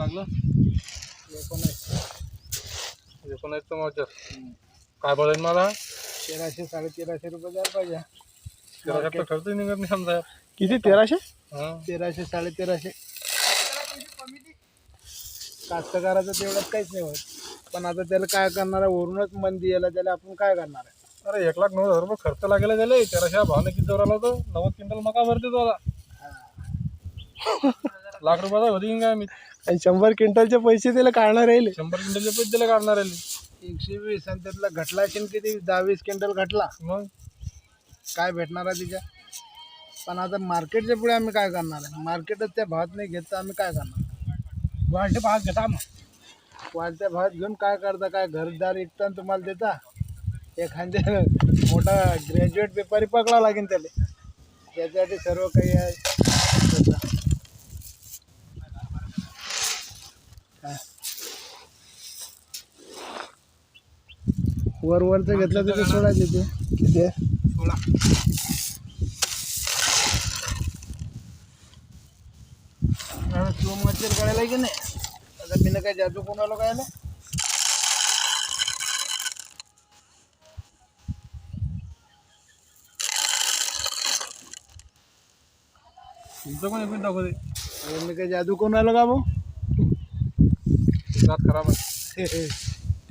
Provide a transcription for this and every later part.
लागलं 19 मावच्या काय बोलायला मला 1300 1350 रुपये द्यायला पाहिजे. 1300 खर्च निघत नाही समजा. किती 1300? 1300 1350. कास्तकाराचं तेवढंच काहीच नाही होत. पण आता त्याला काय करणार आहे, वरूनच मंदी यायला त्याला आपण काय करणार आहे. अरे 1,09,000 रुपये खर्च लागेला त्याला. 1300 भावने किती जोर आला होता. 90 क्विंटल मका भरते तो आता. लाख रुपयाचा होती काय मी. आणि 100 क्विंटलचे पैसे त्याला काढणार राहिले. 100 क्विंटलचे पैसे त्याला काढणार आहे. 120 आणि त्यातला घटला असेल किती 10-20 क्विंटल घटला, मग काय भेटणार आहे तिच्या. पण आता मार्केटच्या पुढे आम्ही काय करणार आहे. मार्केटच त्या भावात नाही घेत तर आम्ही काय करणार. वाढते भाव घेता मग. वाढत्या भावात घेऊन काय करता. काय घरदार विकता आणि तुम्हाला देता. एखाद्या मोठा ग्रॅज्युएट पेपरही पकडा लागेल त्याला. त्याच्यासाठी सर्व काही आहे. वरचं घेतलं तर ते सोडायचं ते किती आहे. 16 स्लो मच्छर काढायला की नाही. आता मी काय जादू कोणाला काढायला. तुमचं पण एकूण दाखवते. अरे मी काय जादू कोणाला का भाऊ. दात खराब आहे.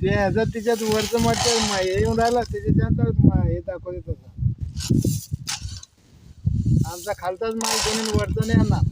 ते ह्याचं तिच्यात वरचं मच्छर हे येऊन राहिला त्याच्यानंतर हे दाखवते तसं. आमचा खालचाच माल कोणी वरचं नाही आणणार.